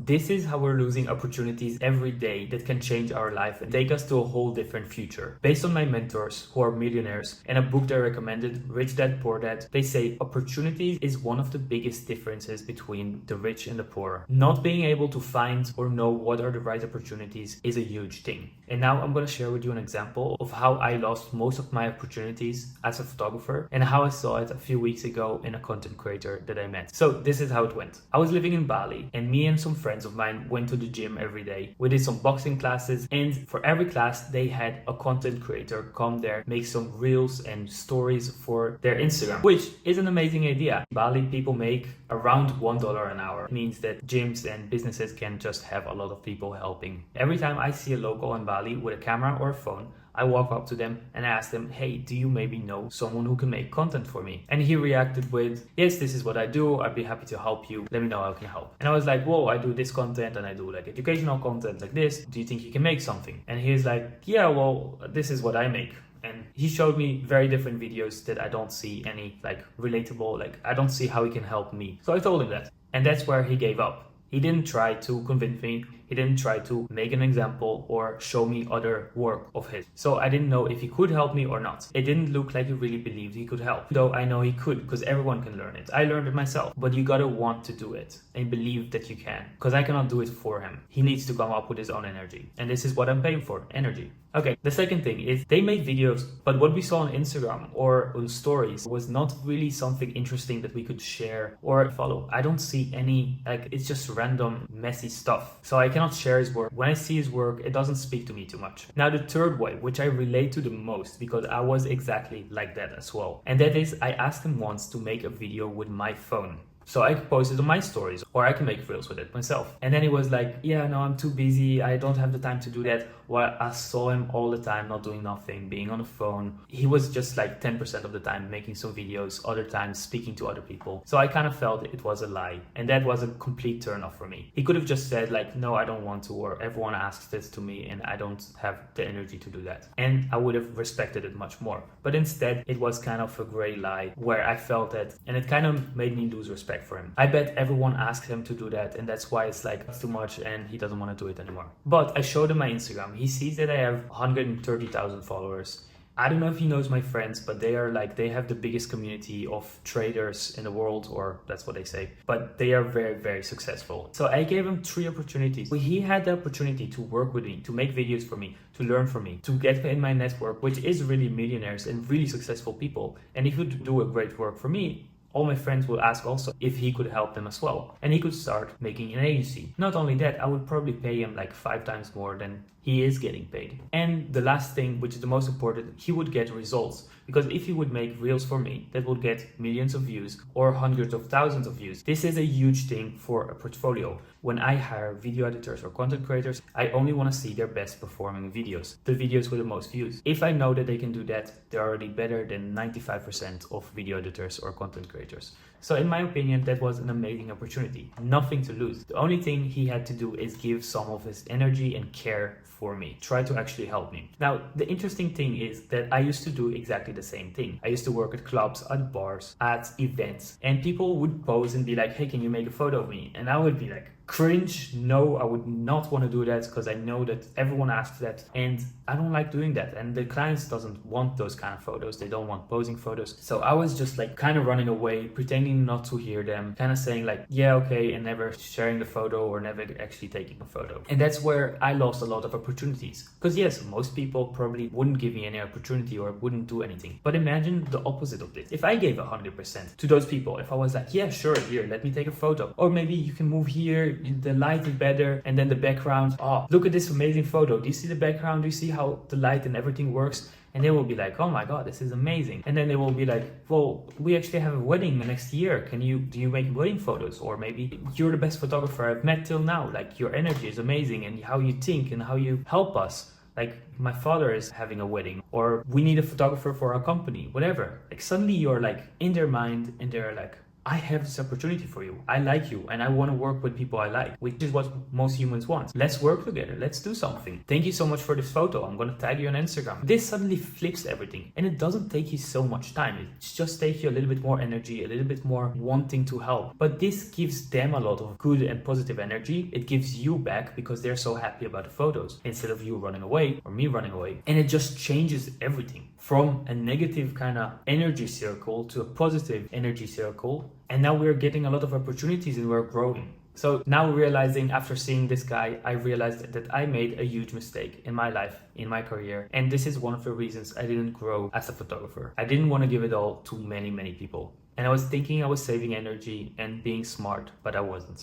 This is how we're losing opportunities every day that can change our life and take us to a whole different future. Based on my mentors who are millionaires and a book they recommended, Rich Dad Poor Dad, they say opportunities is one of the biggest differences between the rich and the poor. Not being able to find or know what are the right opportunities is a huge thing. And now I'm going to share with you an example of how I lost most of my opportunities as a photographer and how I saw it a few weeks ago in a content creator that I met. So this is how it went. I was living in Bali and me and some friends of mine went to the gym every day. We did some boxing classes, and for every class they had a content creator come there, make some reels and stories for their Instagram, which is an amazing idea. Bali people make around $1 an hour. It means that gyms and businesses can just have a lot of people helping. Every time I see a local in Bali with a camera or a phone, I walk up to them and I ask them, hey, do you maybe know someone who can make content for me? And he reacted with, yes, this is what I do. I'd be happy to help you. Let me know how I can help. And I was like, whoa, I do this content and I do like educational content like this. Do you think you can make something? And he's like, yeah, well, this is what I make. And he showed me very different videos that I don't see any like relatable, like I don't see how he can help me. So I told him that. And that's where he gave up. He didn't try to convince me. He didn't try to make an example or show me other work of his. So I didn't know if he could help me or not. It didn't look like he really believed he could help. Though I know he could, because everyone can learn it. I learned it myself. But you gotta want to do it and believe that you can. Because I cannot do it for him. He needs to come up with his own energy. And this is what I'm paying for, energy. Okay, the second thing is they made videos, but what we saw on Instagram or on stories was not really something interesting that we could share or follow. I don't see any, like, it's just random, messy stuff. So I cannot share his work. When I see his work, it doesn't speak to me too much. Now, the third way, which I relate to the most because I was exactly like that as well. And that is, I asked him once to make a video with my phone. So I could post it on my stories, or I can make reels with it myself. And then he was like, yeah, no, I'm too busy. I don't have the time to do that. Well, I saw him all the time, not doing nothing, being on the phone. He was just like 10% of the time making some videos, other times speaking to other people. So I kind of felt it was a lie. And that was a complete turn off for me. He could have just said like, no, I don't want to, or everyone asks this to me and I don't have the energy to do that. And I would have respected it much more. But instead, it was kind of a gray lie where I felt that, and it kind of made me lose respect for him. I bet everyone asked him to do that, and that's why it's like it's too much and he doesn't want to do it anymore. But I showed him my Instagram. He sees that I have 130,000 followers. I don't know if he knows my friends, but they are like, they have the biggest community of traders in the world, or that's what they say, but they are very, very successful. So I gave him 3 opportunities. He had the opportunity to work with me, to make videos for me, to learn from me, to get in my network, which is really millionaires and really successful people. And if he would do a great work for me, all my friends would ask also if he could help them as well. And he could start making an agency. Not only that, I would probably pay him like 5 times more than he is getting paid. And the last thing, which is the most important, he would get results. Because if he would make reels for me, that would get millions of views or hundreds of thousands of views. This is a huge thing for a portfolio. When I hire video editors or content creators, I only want to see their best performing videos, the videos with the most views. If I know that they can do that, they're already better than 95% of video editors or content creators. So in my opinion, that was an amazing opportunity. Nothing to lose. The only thing he had to do is give some of his energy and care for me. Try to actually help me. Now, the interesting thing is that I used to do exactly the same thing. I used to work at clubs, at bars, at events, and people would pose and be like, hey, can you make a photo of me? And I would be like, cringe, no, I would not want to do that because I know that everyone asks that and I don't like doing that, and the clients doesn't want those kind of photos. They don't want posing photos. So I was just like kind of running away, pretending not to hear them, kind of saying like, yeah, okay, and never sharing the photo or never actually taking a photo. And that's where I lost a lot of opportunities, because yes, most people probably wouldn't give me any opportunity or wouldn't do anything. But imagine the opposite of this. If I gave 100% to those people, if I was like, yeah, sure, here, let me take a photo, or maybe you can move here, the light is better, and then the background, oh, look at this amazing photo. Do you see the background? Do you see how the light and everything works? And they will be like, oh my God, this is amazing. And then they will be like, well, we actually have a wedding next year. Do you make wedding photos? Or maybe you're the best photographer I've met till now. Like, your energy is amazing, and how you think and how you help us. Like, my father is having a wedding, or we need a photographer for our company, whatever. Like, suddenly you're like in their mind and they're like, I have this opportunity for you. I like you and I want to work with people I like, which is what most humans want. Let's work together. Let's do something. Thank you so much for this photo. I'm going to tag you on Instagram. This suddenly flips everything, and it doesn't take you so much time. It just takes you a little bit more energy, a little bit more wanting to help. But this gives them a lot of good and positive energy. It gives you back because they're so happy about the photos instead of you running away or me running away. And it just changes everything from a negative kind of energy circle to a positive energy circle. And now we're getting a lot of opportunities and we're growing. So now realizing, after seeing this guy, I realized that I made a huge mistake in my life, in my career. And this is one of the reasons I didn't grow as a photographer. I didn't want to give it all to many people. And I was thinking I was saving energy and being smart, but I wasn't.